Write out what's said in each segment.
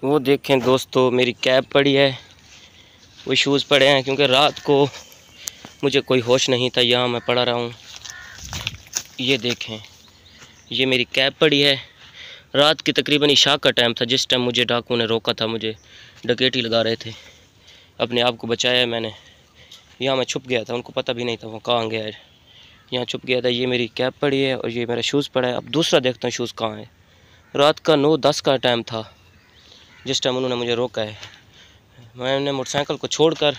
वो देखें दोस्तों, मेरी कैप पड़ी है, वो शूज़ पड़े हैं, क्योंकि रात को मुझे कोई होश नहीं था, यहाँ मैं पड़ा रहा हूँ। ये देखें, ये मेरी कैप पड़ी है। रात की तकरीबन इशा का टाइम था जिस टाइम मुझे डाकुओं ने रोका था, मुझे डकैती लगा रहे थे। अपने आप को बचाया मैंने। यहाँ मैं छुप गया था, उनको पता भी नहीं था वो कहाँ गया है। यहाँ छुप गया था। ये मेरी कैप पड़ी है और ये मेरा शूज़ पड़ा है। अब दूसरा देखता हूँ शूज़ कहाँ है। रात का 9-10 का टाइम था जिस टाइम उन्होंने मुझे रोका है। मैंने मोटरसाइकिल को छोड़कर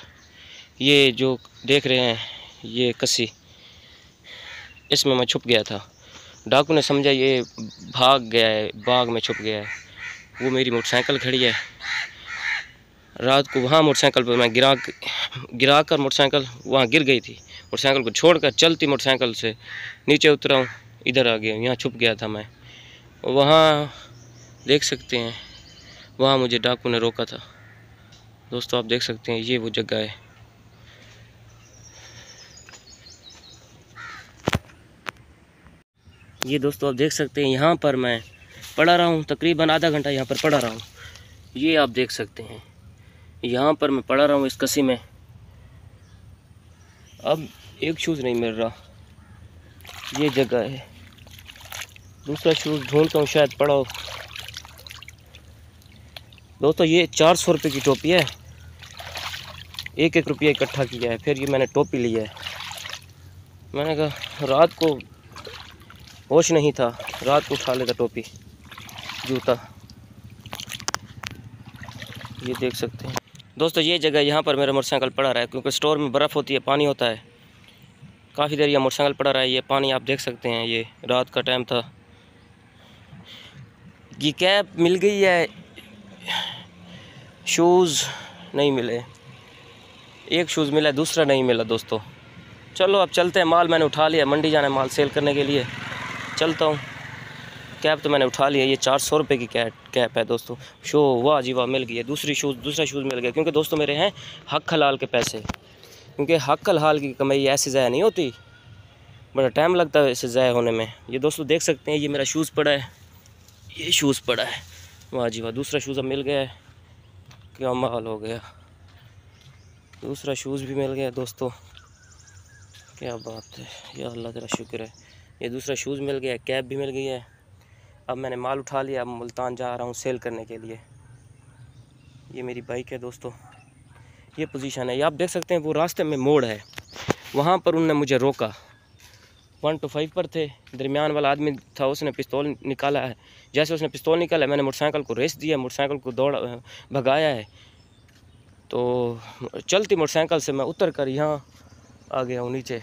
ये जो देख रहे हैं ये कस्सी, इसमें मैं छुप गया था। डाकू ने समझा ये भाग गया है, बाग में छुप गया है। वो मेरी मोटरसाइकिल खड़ी है। रात को वहाँ मोटरसाइकिल पर मैं गिरा कर मोटरसाइकिल वहाँ गिर गई थी। मोटरसाइकिल को छोड़कर चलती मोटरसाइकिल से नीचे उतरा हूँ, इधर आ गया, यहाँ छुप गया था मैं। वहाँ देख सकते हैं, वहाँ मुझे डाकू ने रोका था। दोस्तों आप देख सकते हैं, ये वो जगह है। ये दोस्तों आप देख सकते हैं, यहाँ पर मैं पड़ा रहा हूँ, तकरीबन आधा घंटा यहाँ पर पड़ा रहा हूँ। ये आप देख सकते हैं, यहाँ पर मैं पड़ा रहा हूँ इस कस्सी में। अब एक शूज़ नहीं मिल रहा, ये जगह है। दूसरा शूज़ ढूंढता हूँ, शायद पड़ा हो। दोस्तों ये 400 रुपये की टोपी है, 1-1 रुपया इकट्ठा किया है, फिर ये मैंने टोपी लिया है। मैंने कहा रात को होश नहीं था, रात को उठा लेता टोपी, जूता। ये देख सकते हैं दोस्तों, ये जगह यहाँ पर मेरा मोटरसाइकिल पड़ा रहा है, क्योंकि स्टोर में बर्फ़ होती है, पानी होता है। काफ़ी देर यह मोटरसाइकिल पड़ा रहा है, ये पानी आप देख सकते हैं। ये रात का टाइम था। ये कैप मिल गई है, शूज़ नहीं मिले। एक शूज़ मिला, दूसरा नहीं मिला दोस्तों। चलो अब चलते हैं, माल मैंने उठा लिया, मंडी जाना है माल सेल करने के लिए। चलता हूँ। कैप तो मैंने उठा लिया, ये 400 रुपये की कैप है दोस्तों। वाह जी वाह, मिल गई है। दूसरा शूज़ मिल गया, क्योंकि दोस्तों मेरे हैं हक हलाल के पैसे, क्योंकि हक हलाल की कमाई ऐसे ज़ाया नहीं होती, बड़ा टाइम लगता है इसे ज़ाया होने में। ये दोस्तों देख सकते हैं, ये मेरा शूज़ पड़ा है, ये शूज़ पड़ा है। वाह जी वाह, दूसरा शूज़ अब मिल गया है, क्या माल हो गया। दूसरा शूज़ भी मिल गया दोस्तों, क्या बात है, या अल्लाह तेरा शुक्र है। ये दूसरा शूज़ मिल गया, कैप भी मिल गई है। अब मैंने माल उठा लिया, अब मुल्तान जा रहा हूँ सेल करने के लिए। ये मेरी बाइक है दोस्तों, ये पोजीशन है। ये आप देख सकते हैं, वो रास्ते में मोड़ है, वहाँ पर उन्होंने मुझे रोका। 1 to 5 पर थे, दरमियान वाला आदमी था, उसने पिस्तौल निकाला है। जैसे उसने पिस्तौल निकाला, मैंने मोटरसाइकिल को रेस दिया, मोटरसाइकिल को भगाया है। तो चलती मोटरसाइकिल से मैं उतर कर यहाँ आ गया हूँ नीचे।